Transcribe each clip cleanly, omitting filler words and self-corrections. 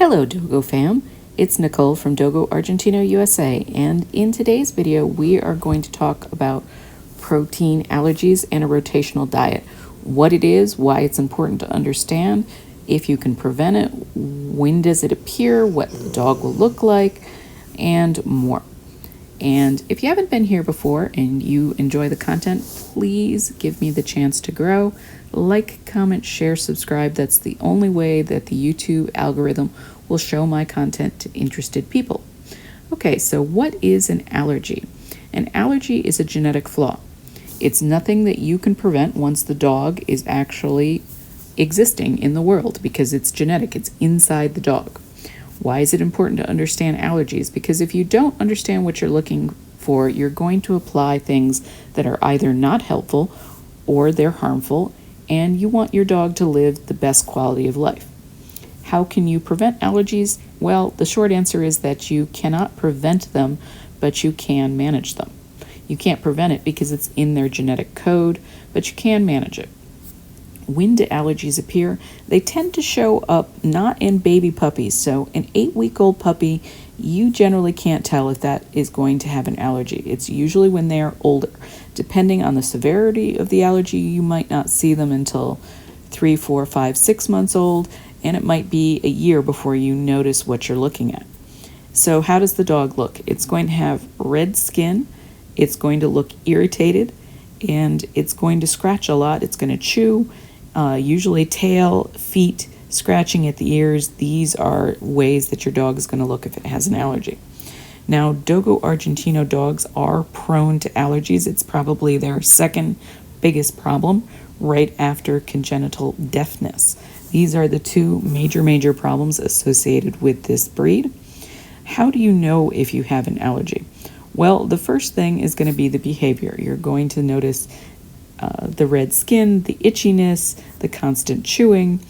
Hello Dogo fam, it's Nicole from Dogo Argentino USA, and in today's video we are going to talk about protein allergies and a rotational diet. What it is, why it's important to understand, if you can prevent it, when does it appear, what the dog will look like, and more. And if you haven't been here before and you enjoy the content, please give me the chance to grow. Like, comment, share, subscribe. That's the only way that the YouTube algorithm will show my content to interested people. Okay, so what is an allergy? An allergy is a genetic flaw. It's nothing that you can prevent once the dog is actually existing in the world because it's genetic, it's inside the dog. Why is it important to understand allergies? Because if you don't understand what you're looking for, you're going to apply things that are either not helpful or they're harmful, and you want your dog to live the best quality of life. How can you prevent allergies? Well, the short answer is that you cannot prevent them, but you can manage them. You can't prevent it because it's in their genetic code, but you can manage it. When do allergies appear? They tend to show up not in baby puppies. So an 8-week-old puppy, you generally can't tell if that is going to have an allergy. It's usually when they're older. Depending on the severity of the allergy, you might not see them until 3, 4, 5, 6 months old, and it might be a year before you notice what you're looking at. So how does the dog look? It's going to have red skin, it's going to look irritated, and it's going to scratch a lot. It's going to chew. Usually tail, feet, scratching at the ears. These are ways that your dog is going to look if it has an allergy. Now, Dogo Argentino dogs are prone to allergies. It's probably their second biggest problem, right after congenital deafness. These are the two major problems associated with this breed. How do you know if you have an allergy? Well, the first thing is going to be the behavior. You're going to notice the red skin, the itchiness, the constant chewing.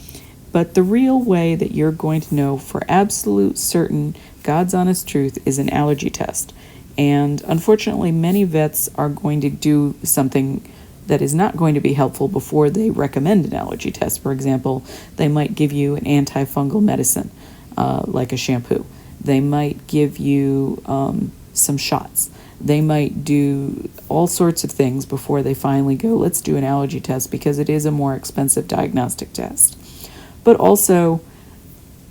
But the real way that you're going to know for absolute certain, God's honest truth, is an allergy test. And unfortunately, many vets are going to do something that is not going to be helpful before they recommend an allergy test. For example, they might give you an antifungal medicine, like a shampoo. They might give you some shots. They might do all sorts of things before they finally go, let's do an allergy test, because it is a more expensive diagnostic test. But also,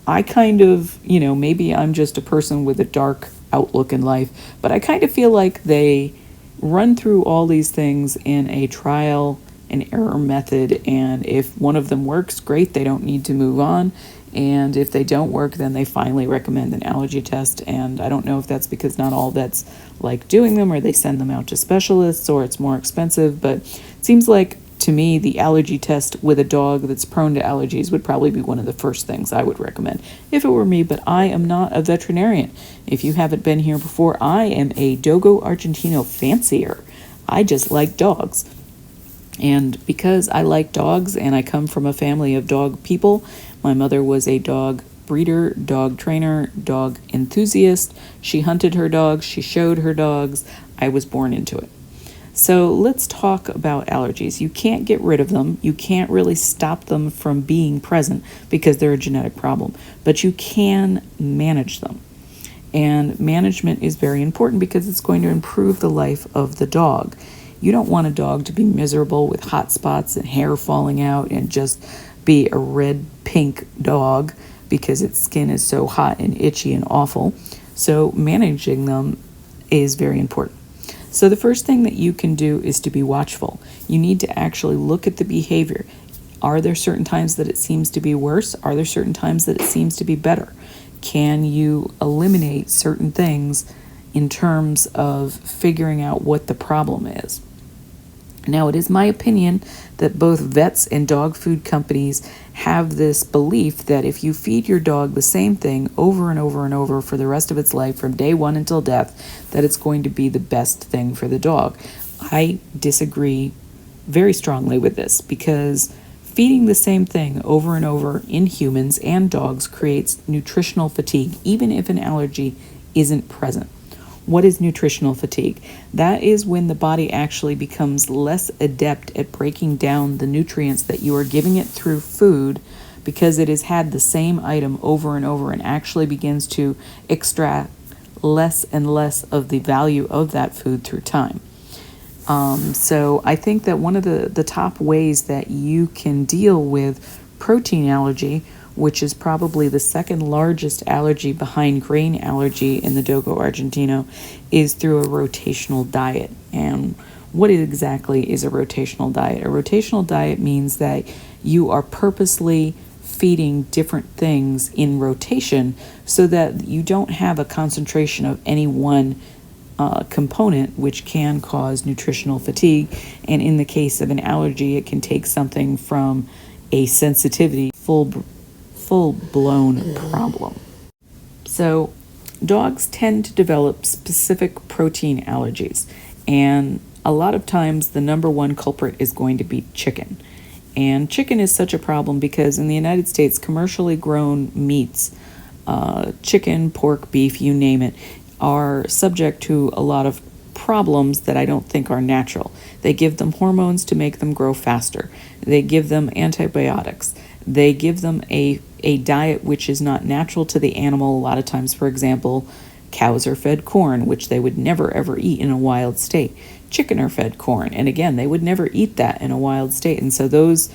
I kind of, maybe I'm just a person with a dark outlook in life, but I kind of feel like they run through all these things in a trial and error method, and if one of them works, great, they don't need to move on. And if they don't work, then they finally recommend an allergy test. And I don't know if that's because not all vets like doing them, or they send them out to specialists, or it's more expensive. But it seems like, to me, the allergy test with a dog that's prone to allergies would probably be one of the first things I would recommend if it were me. But I am not a veterinarian. If you haven't been here before, I am a Dogo Argentino fancier. I just like dogs. And because I like dogs and I come from a family of dog people, my mother was a dog breeder, dog trainer, dog enthusiast. She hunted her dogs, she showed her dogs. I was born into it. So let's talk about allergies. You can't get rid of them. You can't really stop them from being present because they're a genetic problem, but you can manage them. And management is very important because it's going to improve the life of the dog. You don't want a dog to be miserable with hot spots and hair falling out and just be a red-pink dog because its skin is so hot and itchy and awful. So managing them is very important. So the first thing that you can do is to be watchful. You need to actually look at the behavior. Are there certain times that it seems to be worse? Are there certain times that it seems to be better? Can you eliminate certain things in terms of figuring out what the problem is? Now, it is my opinion that both vets and dog food companies have this belief that if you feed your dog the same thing over and over and over for the rest of its life, from day one until death, that it's going to be the best thing for the dog. I disagree very strongly with this, because feeding the same thing over and over in humans and dogs creates nutritional fatigue, even if an allergy isn't present. What is nutritional fatigue? That is when the body actually becomes less adept at breaking down the nutrients that you are giving it through food because it has had the same item over and over and actually begins to extract less and less of the value of that food through time. So I think that one of the top ways that you can deal with protein allergy, which is probably the second largest allergy behind grain allergy in the Dogo Argentino, is through a rotational diet. And what exactly is a rotational diet? A rotational diet means that you are purposely feeding different things in rotation so that you don't have a concentration of any one component, which can cause nutritional fatigue. And in the case of an allergy, it can take something from a sensitivity full-blown problem. So dogs tend to develop specific protein allergies, and a lot of times the number one culprit is going to be chicken. And chicken is such a problem because in the United States, commercially grown meats, chicken, pork, beef, you name it, are subject to a lot of problems that I don't think are natural. They give them hormones to make them grow faster. They give them antibiotics. They give them a diet which is not natural to the animal. A lot of times, for example, cows are fed corn, which they would never ever eat in a wild state. Chicken are fed corn, and again, they would never eat that in a wild state. And so those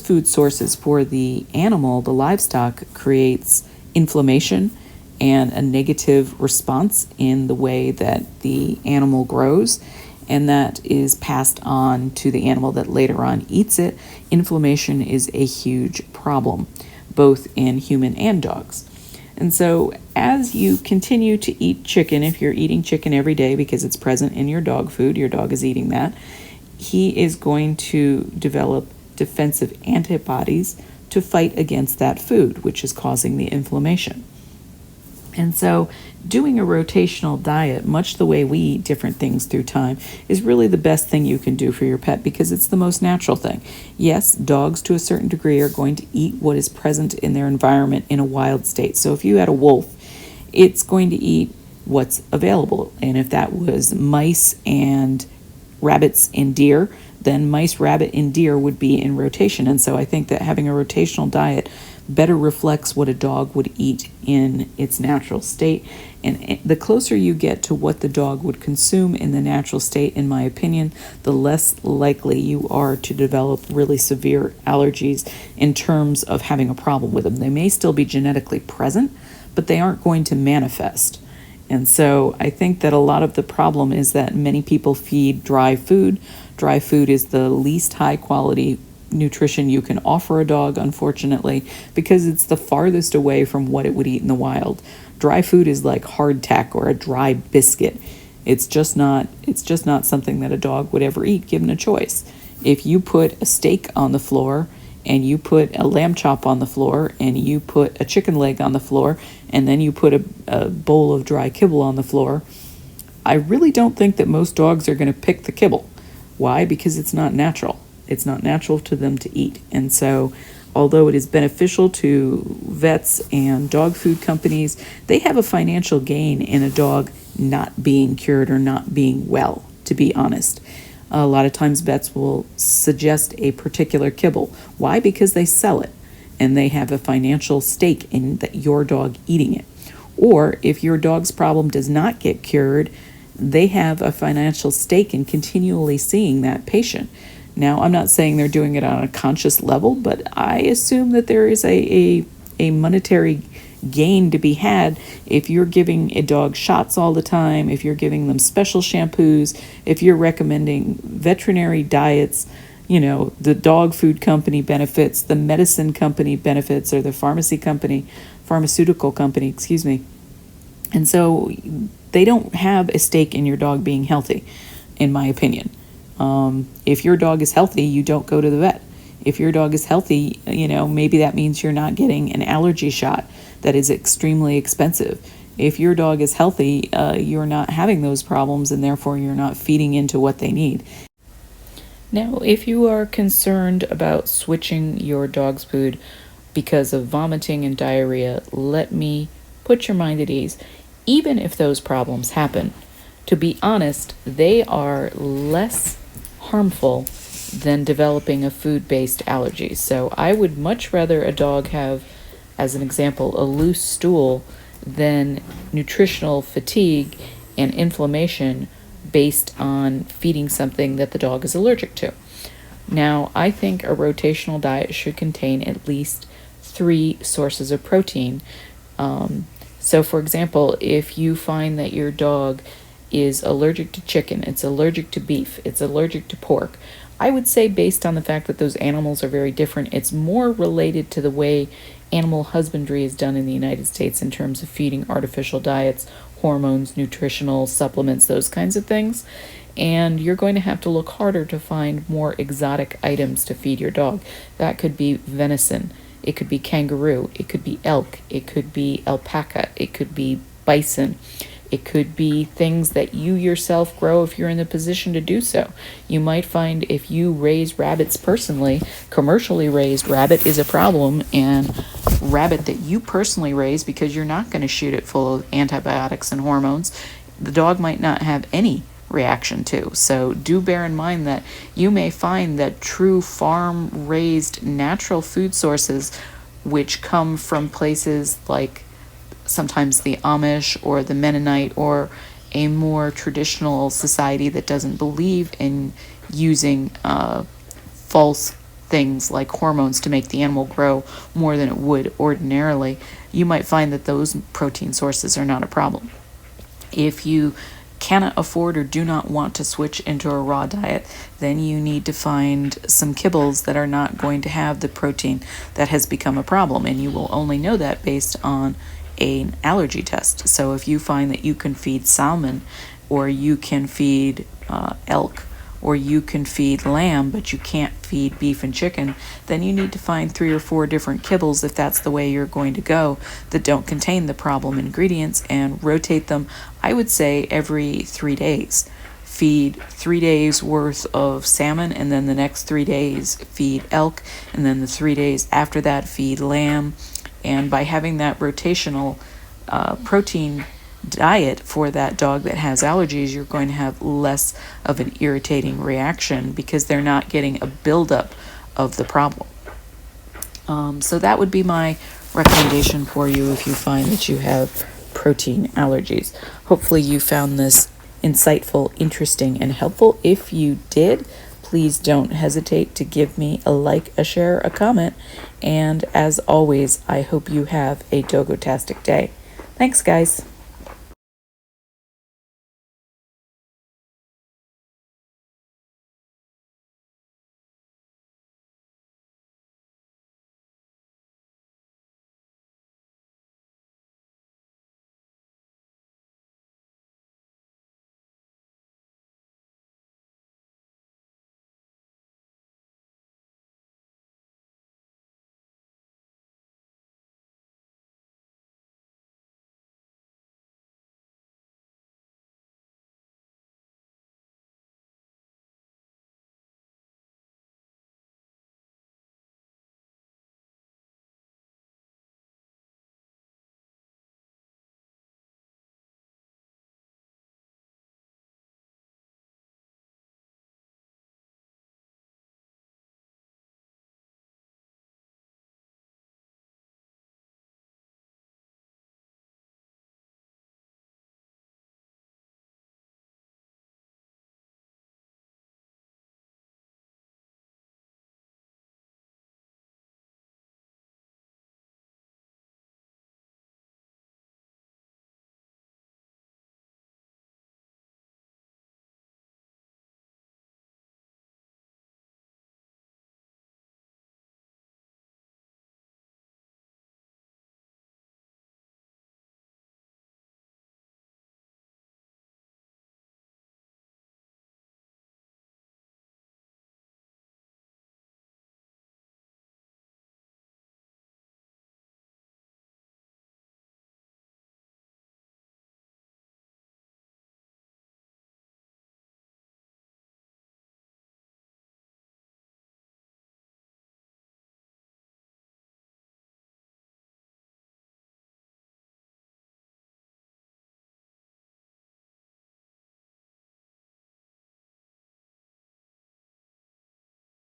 food sources for the animal, the livestock, creates inflammation and a negative response in the way that the animal grows, and that is passed on to the animal that later on eats it. Inflammation is a huge problem, both in human and dogs. And so as you continue to eat chicken, if you're eating chicken every day because it's present in your dog food, your dog is eating that, he is going to develop defensive antibodies to fight against that food, which is causing the inflammation. And so doing a rotational diet, much the way we eat different things through time, is really the best thing you can do for your pet because it's the most natural thing. Yes, dogs to a certain degree are going to eat what is present in their environment in a wild state. So if you had a wolf, it's going to eat what's available. And if that was mice and rabbits and deer, then mice, rabbit, and deer would be in rotation. And so I think that having a rotational diet better reflects what a dog would eat in its natural state. And the closer you get to what the dog would consume in the natural state, in my opinion, the less likely you are to develop really severe allergies in terms of having a problem with them. They may still be genetically present, but they aren't going to manifest. And so I think that a lot of the problem is that many people feed dry food. Dry food is the least high quality nutrition you can offer a dog, unfortunately, because it's the farthest away from what it would eat in the wild. Dry food is like hardtack or a dry biscuit. It's just not something that a dog would ever eat given a choice. If you put a steak on the floor and you put a lamb chop on the floor and you put a chicken leg on the floor and then you put a bowl of dry kibble on the floor, I really don't think that most dogs are going to pick the kibble. Why? Because it's not natural. It's not natural to them to eat. And so although it is beneficial to vets and dog food companies, they have a financial gain in a dog not being cured or not being well, to be honest. A lot of times vets will suggest a particular kibble. Why? Because they sell it and they have a financial stake in your dog eating it. Or if your dog's problem does not get cured, they have a financial stake in continually seeing that patient. Now, I'm not saying they're doing it on a conscious level, but I assume that there is a monetary gain to be had if you're giving a dog shots all the time, if you're giving them special shampoos, if you're recommending veterinary diets. The dog food company benefits, the medicine company benefits, or the pharmaceutical company, And so they don't have a stake in your dog being healthy, in my opinion. If your dog is healthy, you don't go to the vet. If your dog is healthy, maybe that means you're not getting an allergy shot that is extremely expensive. If your dog is healthy, you're not having those problems and therefore you're not feeding into what they need. Now, if you are concerned about switching your dog's food because of vomiting and diarrhea, let me put your mind at ease. Even if those problems happen, to be honest, they are less harmful than developing a food-based allergy. So I would much rather a dog have, as an example, a loose stool than nutritional fatigue and inflammation based on feeding something that the dog is allergic to. Now, I think a rotational diet should contain at least 3 sources of protein. So, for example, if you find that your dog is allergic to chicken, it's allergic to beef, it's allergic to pork, I would say, based on the fact that those animals are very different, it's more related to the way animal husbandry is done in the United States in terms of feeding artificial diets, hormones, nutritional supplements, those kinds of things. And you're going to have to look harder to find more exotic items to feed your dog. That could be venison, it could be kangaroo, it could be elk, it could be alpaca, it could be bison. It could be things that you yourself grow if you're in the position to do so. You might find if you raise rabbits personally, commercially raised rabbit is a problem, and rabbit that you personally raise because you're not going to shoot it full of antibiotics and hormones, the dog might not have any reaction to. So do bear in mind that you may find that true farm-raised natural food sources, which come from places like sometimes the Amish or the Mennonite or a more traditional society that doesn't believe in using false things like hormones to make the animal grow more than it would ordinarily, you might find that those protein sources are not a problem. If you cannot afford or do not want to switch into a raw diet, then you need to find some kibbles that are not going to have the protein that has become a problem, and you will only know that based on an allergy test. So if you find that you can feed salmon, or you can feed elk, or you can feed lamb, but you can't feed beef and chicken, then you need to find 3 or 4 different kibbles, if that's the way you're going to go, that don't contain the problem ingredients, and rotate them, I would say, every 3 days. Feed 3 days worth of salmon, and then the next 3 days feed elk, and then the 3 days after that feed lamb. And by having that rotational protein diet for that dog that has allergies, you're going to have less of an irritating reaction because they're not getting a buildup of the problem. So that would be my recommendation for you if you find that you have protein allergies. Hopefully you found this insightful, interesting, and helpful. If you did, please don't hesitate to give me a like, a share, a comment. And as always, I hope you have a Dogo-tastic day. Thanks, guys.